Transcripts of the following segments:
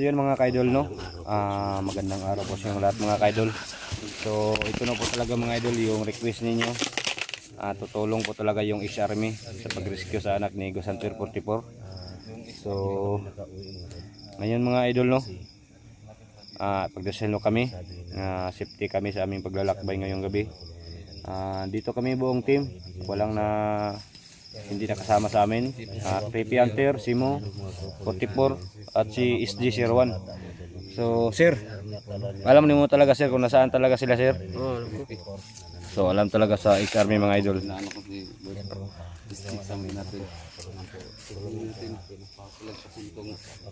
So yun mga kaidol, no, magandang araw po sa lahat mga kaidol. So ito na po talaga mga idol yung request ninyo. Tutulong po talaga yung ex-army sa pag-rescue sa anak ni Gusantuer 44. So ngayon mga idol, no, pagdasalo kami, safety kami sa aming paglalakbay ngayong gabi. Dito kami buong team, walang hindi nakasama sa amin. Creepy Hunter, Simo 44 at si SG01. So sir, alam niyo talaga sir kung nasaan talaga sila sir? So alam talaga sa ex-army mga idol.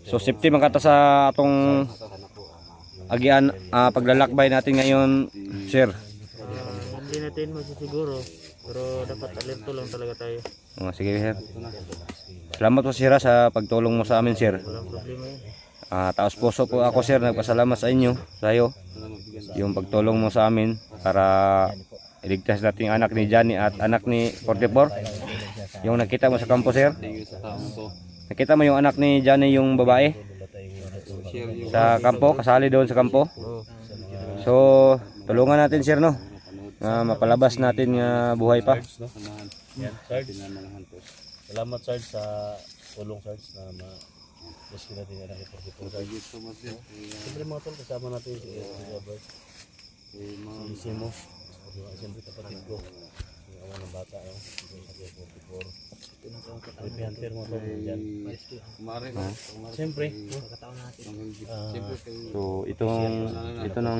So safety man kata sa atong agian paglalakbay natin ngayon sir. Hindi natin masisiguro, pero dapat alerto lang talaga tayo. Sige sir. Salamat po sir sa pagtulong mo sa amin sir. Walang problema yan. Taos puso po ako sir, nagpasalamat sa inyo, sa iyo, yung pagtulong mo sa amin para iligtas natin anak ni Johnny at anak ni 44. Yung nakita mo sa kampo sir, nakita mo yung anak ni Johnny, yung babae sa kampo, kasali doon sa kampo. So tulungan natin sir, no, mapalabas natin buhay pa. Salamat Sarge sa tulong Sarge na rescue natin yung anak ni 44 Sarge. Siyempre mga tol, kasama natin si Robert, si Simo, siyempre kapatid ko, yung awa ng bata, si 44. Creepy Hunter mga tol dyan. Siyempre, so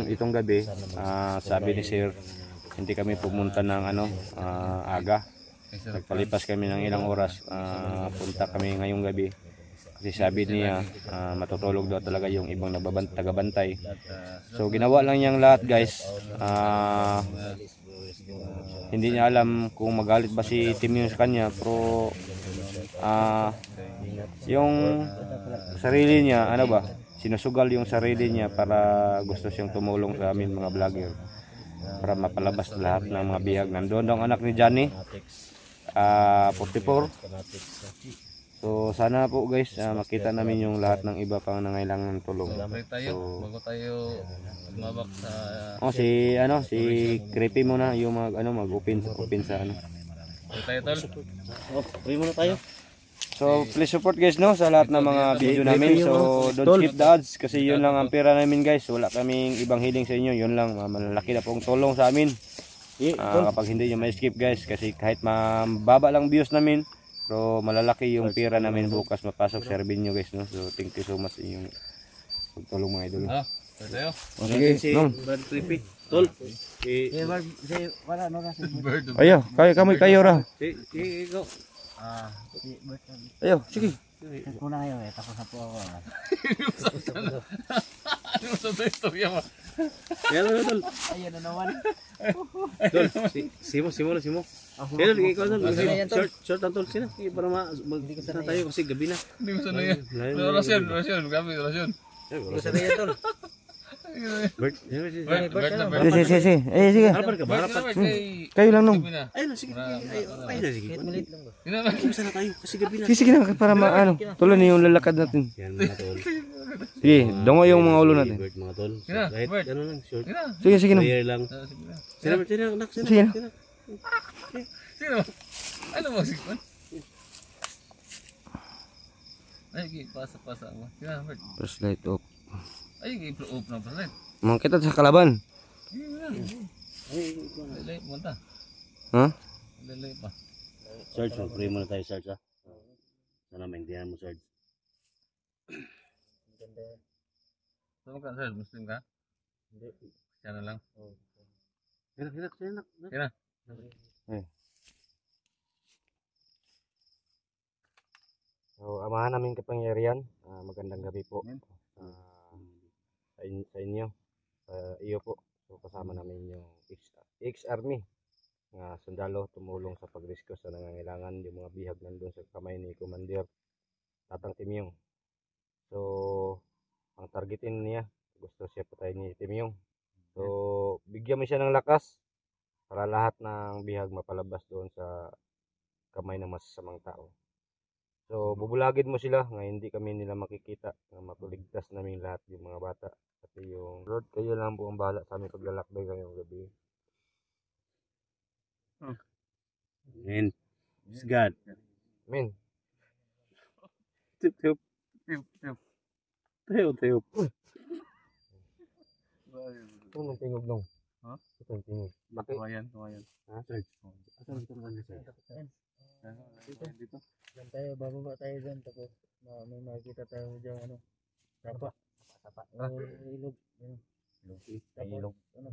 itong gabi, sabi ni sir, hindi kami pumunta ng aga. Nagpalipas kami ng ilang oras, punta kami ngayong gabi. Kasi sabi niya, matutulog daw talaga yung ibang tagabantay. So ginawa lang niyang lahat guys. Hindi niya alam kung magalit ba si Timmy sa kanya, pero yung sarili niya, sinusugal yung sarili niya para gusto siyang tumulong sa amin mga vlogger, para mapalabas lahat ng mga bihag. Nandoon ang anak ni Johnny 44. So sana po guys, makita namin yung lahat ng iba pang nangailangan ng tulong. So bago tayo mabak sa si Creepy muna yung mag-open sa tayo tol. uwi muna tayo. So please support guys, no, sa lahat ng mga video namin. So don't skip the ads kasi yun lang ang pera namin guys. Wala kaming ibang hiling sa inyo. Yun lang, malaki na pong tulong sa amin. Kapag hindi nyo ma-skip guys, kasi kahit mababa lang views namin, pero malalaki yung pera namin bukas mapasok sa revenue guys, no. So thank you so much sa inyong pagtulong mga idol. Tayo. Sige, no. Bird Creepy. Tol. Ayo, kayo ra. Ikaw. Ayo, sige. Kuna kayo tapos na po ako. Ano sa istorya mo? Yan na tol. Ayun na naman. Tol, Simo. Yan ikaw tol. Short ang tol sila. Para magdikita tayo kasi gabi na. Hindi mo sanay yan. Rasyon. Gabi, rasyon. Hindi ko sanay yan tol. Bert. Sige. Sige. Harap ka ba? Kayo lang nung. Ayun, sige. Ayun, sige. Minute lang ba? Kumisa na tayo kasi gabi na. Sige na para tuloy na yung lalakad natin. Yan mga tol. Sige, dongo yung mga ulo natin. Bert mga tol. Sina, Kahit Bert. ano lang, short. Sige na. Prayer lang. Sina, nak. Sige na. Sino? Ano mo sikon? Ay, pasa mo. Sina, Bert. Flashlight off. Ay, open na flashlight. Mangkita sa kalaban. Lay punta. Ha? Lay pa. Sarge, mag-pray muna tayo, Sarge, ha? Sana maintindihan mo, Sarge. Saan ka, sir? Muslim ka? Hindi. Siya na lang. Hinak. Kira. So, amahan namin kapangyarihan. Magandang gabi po. Sa inyo. Iyo po. So, kasama namin yung ex-army nga sundalo tumulong sa pag-rescue sa nangangailangan. Yung mga bihag nandun sa kamay ni Commander Tatang Timyong. So ang targetin niya, gusto siya patayin ni Timyong. So bigyan mo siya ng lakas para lahat ng bihag mapalabas doon sa kamay ng masasamang tao. So bubulagin mo sila nga hindi kami nila makikita na makuligtas namin lahat yung mga bata. Pati yung Lord, kayo lang po ang bahala sa aming paglalakbay ngayong gabi. Amen. It's God. Amen. Tip, tip. Tip, tip. Ito ang tingog nung. Ha? Ito ang tingog. Kawayan. Ha, sir? Asan dito naman sir? Dito. Diyan tayo, bababa tayo dyan. Tapos may makikita tayo dyan, ano, sapa. Ilog. Ilog. Ano,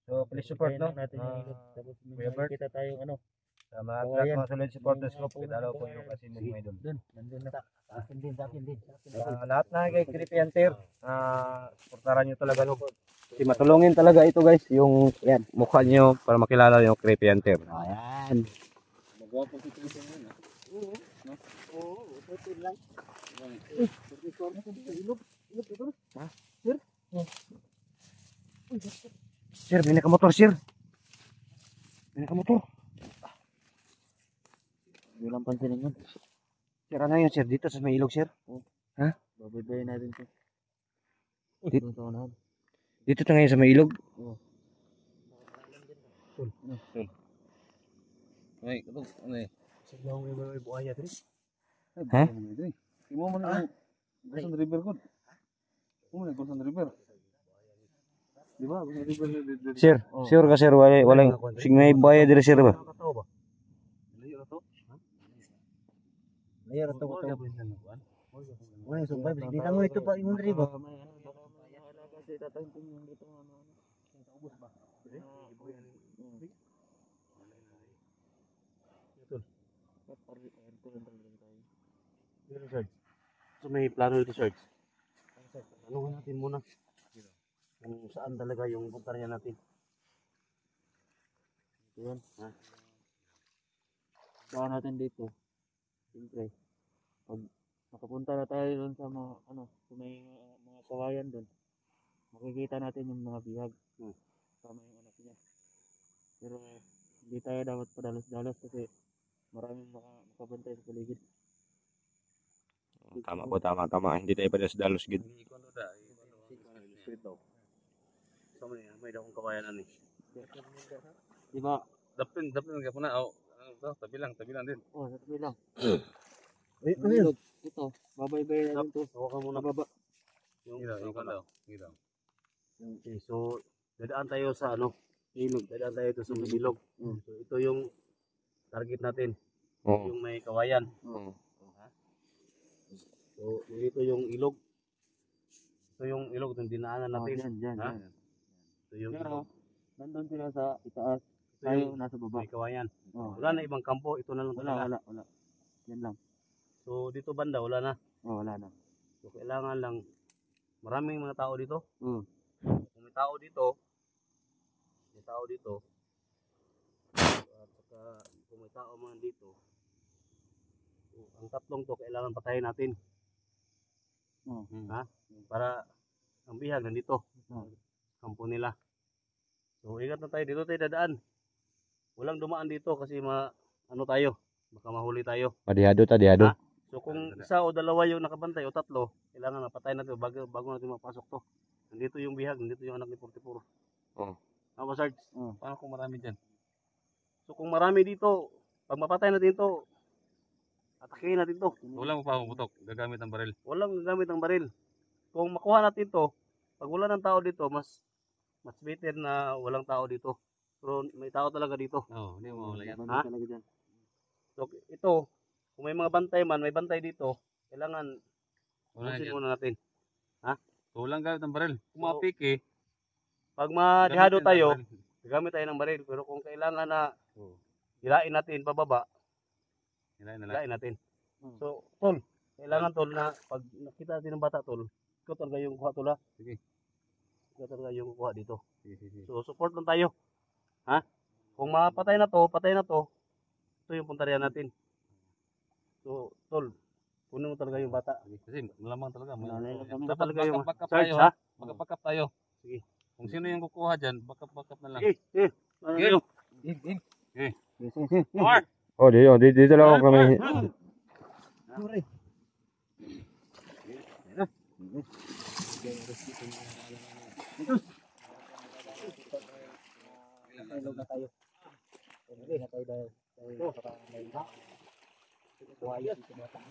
So please support no. natin yung ilog. Tapos may Kuya Bert. makikita tayong ano. Sa mga Kawayan. mga solid supporters ko, pakidalaw po yung kasi mo mga idol. Doon, nandun na. Sa akin din. Lahat na kay Creepy Hunter, supportaran nyo talaga no. Kasi matulungin talaga ito guys, yung yan, mukha nyo para makilala yung Creepy Hunter. Ayan. Magwapo si Christian yun. Sir, may nakamotor sir. May nakamotor. Hindi lang pansinin yun. Sir, ano yun sir? Dito sa may ilog sir? Babaybayin natin ito. Dito, Doon sa unahan. dito na ngayon sa may ilog? Ay, ito. Ano eh? Siglang may buhaya dito. Ha? Imo man ang Gulsan River ko. Imo na Gulsan River. Di ba? Gulsan River dito. Sir, sure ka sir, walang sig may bayad dire sir ba? Nakatawa ba? Layo na to? Ha? Layo na to ko to. Wala yung sumbay. Hindi lang mo ito pa yung ribo. May ano, baka mahala kasi tatampin yung dito ano. Ubus ba? Research. So may plano dito search. Ano natin muna? Kung saan talaga yung puntahan natin. Yun. Baka natin dito. Siyempre. Pag nakapunta na tayo doon sa mga, ano, sa may mga kawayan doon, makikita natin yung mga bihag. Sama yung anak niya. Pero hindi tayo dapat padalos-dalos kasi maraming makabantay sa paligid. Tama po, tama. Hindi tayo dalos gid. Ikono da. Street daw. So may daw kong kawayan ani. Di ba? Dapin ka po na. Tabi lang din. Oh, sa tabi lang. Ay, Ang ilog. Ito, babaybay natin to. Hawakan mo na Baba. yung Ikaw daw. Ikaw. Okay, so dadaan tayo sa ano, ilog. Dadaan tayo ito sa may ilog. So ito yung target natin, Oo. yung may kawayan. Oo. So dito yung ilog. Ito yung ilog ng dinaanan natin. Dyan. Ha? Ito yung Pero, ilog. nandun sila sa itaas. Ito Tayo yung nasa baba. may kawayan. Oh. Wala na ibang kampo, ito na lang talaga. Wala. Yan lang. So dito banda wala na. Oh, wala na. So kailangan lang maraming mga tao dito. Mm. Kung may tao dito, at saka kung may tao man dito, so, ang tatlong to kailangan patayin natin. Oh. Ha? Para ang bihag nandito. Oh. Kampo nila. So ingat na tayo dito tayo dadaan. Walang dumaan dito kasi ano tayo, baka mahuli tayo. Padihado. Ha? So kung isa o dalawa yung nakabantay o tatlo, kailangan mapatay natin bago natin mapasok to. Nandito yung bihag, nandito yung anak ni 44. Oo. Tama, Sarge? Paano kung marami dyan? So kung marami dito, pag mapatay natin to, atakihin natin to. Wala mo pa akong putok. Gagamit ang baril. Walang gagamit ng baril. Kung makuha natin to, pag wala ng tao dito, mas better na walang tao dito. Pero may tao talaga dito. Oo, hindi mo wala yan. Ha? So ito, kung may mga bantay man, may bantay dito, kailangan Wala ubusin yan. muna natin. So, walang gamit ng baril. Kung So, mapiki, Pag madihado gamitin tayo, ang baril. gagamit tayo ng baril. Pero kung kailangan na hilain natin pababa, Hilahin na lang. hilain natin. So, tol, kailangan tol na pag nakita natin ng bata tol, ikaw talaga yung kuha tol ha. Sige. Ikaw talaga yung kuha dito. Sige. So, support lang tayo. Ha? Kung mapatay na to, ito yung puntaryan natin. So, tol, kunin mo talaga yung bata. Kasi malamang talaga. Ito Dapat talaga yung backup Sarge tayo. ha. Backup tayo. Sige. Kung sino yung kukuha dyan, backup na lang. Ano yun? Omar! Oh, dito lang ako kami. Ilog na tayo. Ilog na tayo dahil para may buhaya dito bata.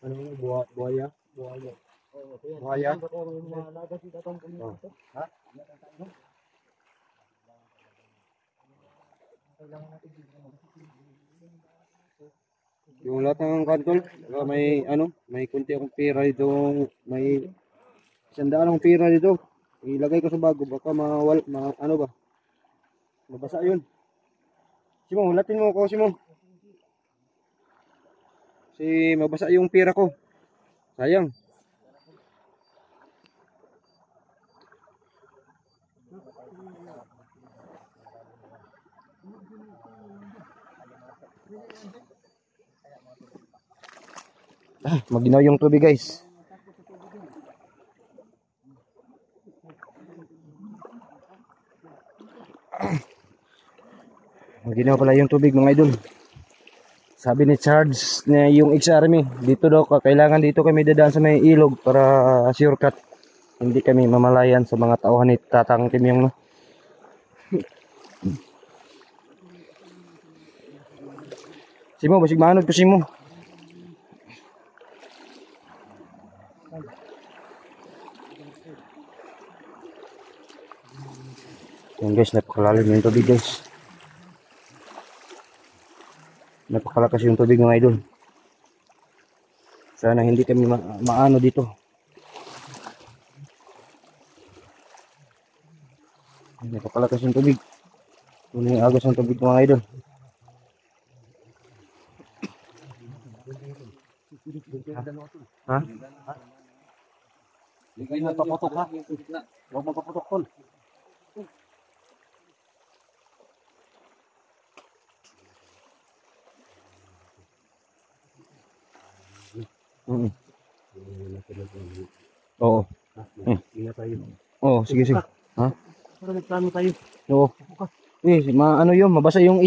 Ano mo, buhaya? Buhaya. Oo, ito yan. Buhaya? Yung mga alaga dito itong dito. Ha? Kailangan natin dito. Yung lahat ng kantol, may may kunti akong pera dito, may 100 akong pera dito. Ilagay ko sa bago, baka ano ba? Mabasa yun. Simong, hulatin mo ako, Simong. Mabasa yung pera ko. Sayang. Maginaw yung tubig, guys. Maginaw pala yung tubig, mga idol. Sabi ni Charles na yung ex-army, dito daw, kailangan dito kami dadaan sa may ilog para shortcut. Hindi kami mamalayan sa mga tauhan ni Tatang Timyong, no? Simo, basig manod ko Simo. Yan guys, napakalalim yung tubig guys. Napakalakas yung tubig mga idol. Sana hindi kami maano dito. Napakalakas yung tubig. Ito yung agos ng tubig mga idol. Ha? Hindi mo paputok ha? Huwag mo paputok tol. Oo. Oo, sige sige. Ha? Para magplano tayo. Oo. Ano yun, mabasa yung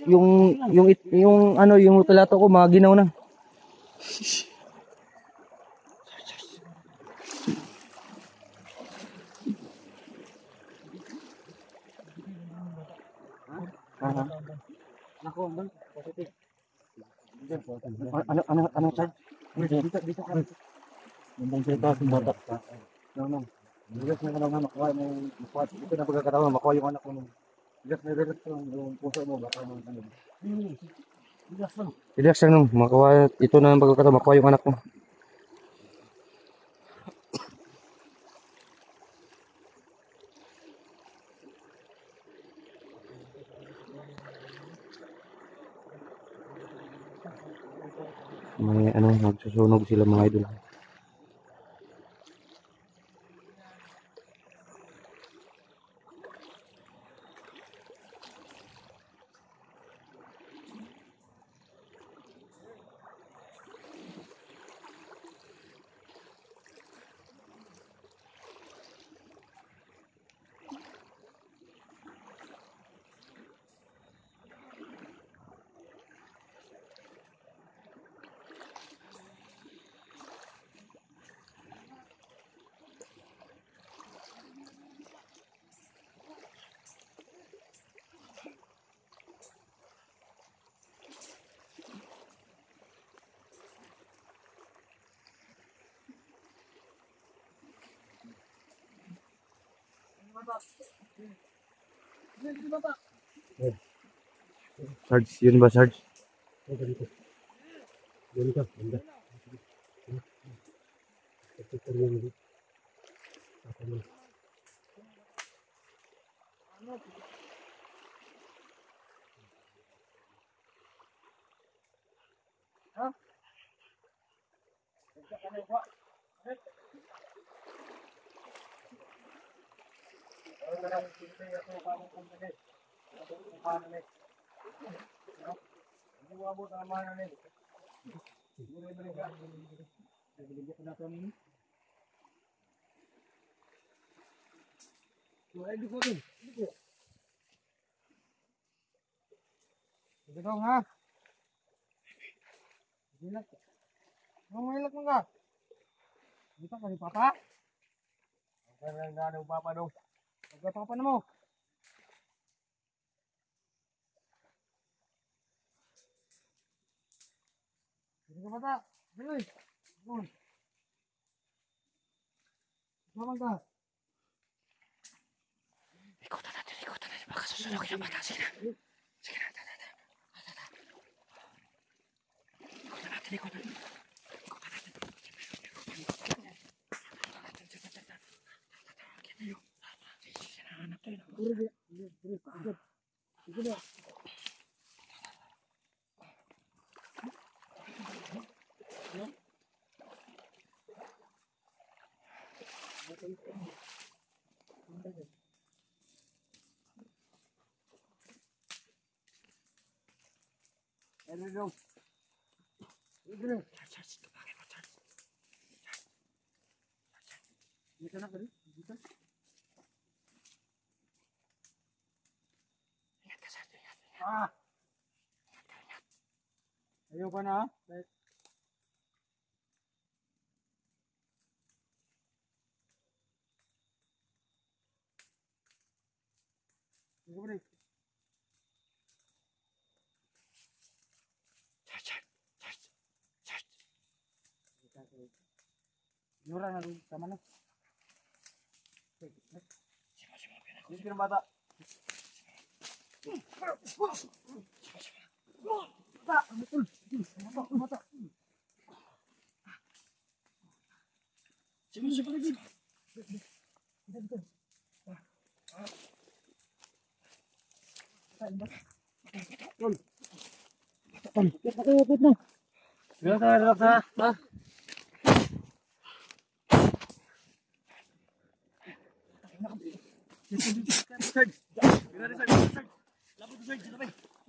yung pelato ko maginaw na. Nako, hanggang positive. Ano sir? Dito ka. Nandang sila taas ng bata. No. Bigas na lang makuha mo. Ito na pagkakataon, makuha yung anak mo. Bigas na relax yung puso mo. Baka mo ano. Bigas lang. Relax lang nung makuha ito na ang pagkakataon, makuha yung anak mo. May nagsusunog sila mga idol. Sarge, yun ba Sarge? Yun ka, ganda. Picture mo dito. Ako mo. Mamahilak mo ka. Dito ka ni Papa? Ang ganda ng Papa daw. Papa na mo. Sige ka bata. Biloy. Biloy. Sama ka. Ikutan natin. Baka susunod yung bata. Sige na. Ikutan natin. Ayaw pa na. Sige ba rin? Yura na rin. Tama na. Sige ng bata. Relax ha.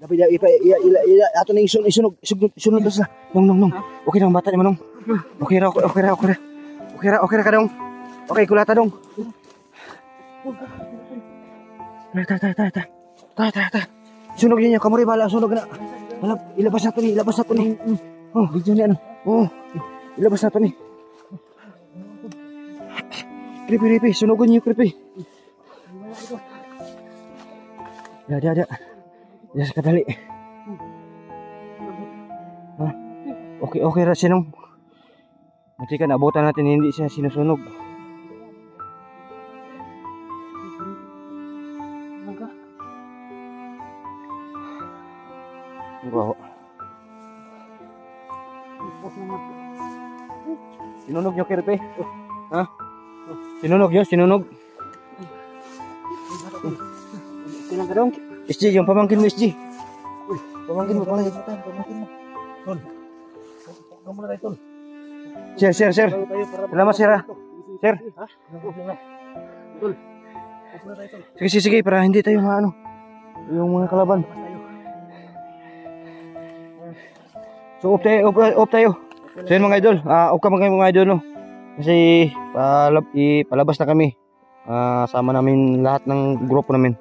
Dapat ato na isunog sa. Nong. Okay na ang bata ni Manong. Okay ra ka dong. Okay, kulata dong. Ta. Sunog niya kamuri bala, sunog na. Ilabas na to ni. Oh, video ni ano. Oh, ilabas na to ni. Kripi, sunogon niyo kripi. Ya. Ya sekali. Okay ra sinong. Mati kan abutan natin hindi siya sinusunog. Wow. Sinunog nyo kirpe. Ha? Sinunog. Kailan ka dong? SG, yung pamangkin mo SG. Pamangkin mo. Tol. Kamu na tol. Share. Salamat sir. Sir. Tol. Sige para hindi tayo maano. Yung mga kalaban. So off tayo. So yun mga idol, off ka mga idol no. Kasi palabas na kami. Sama namin lahat ng grupo namin.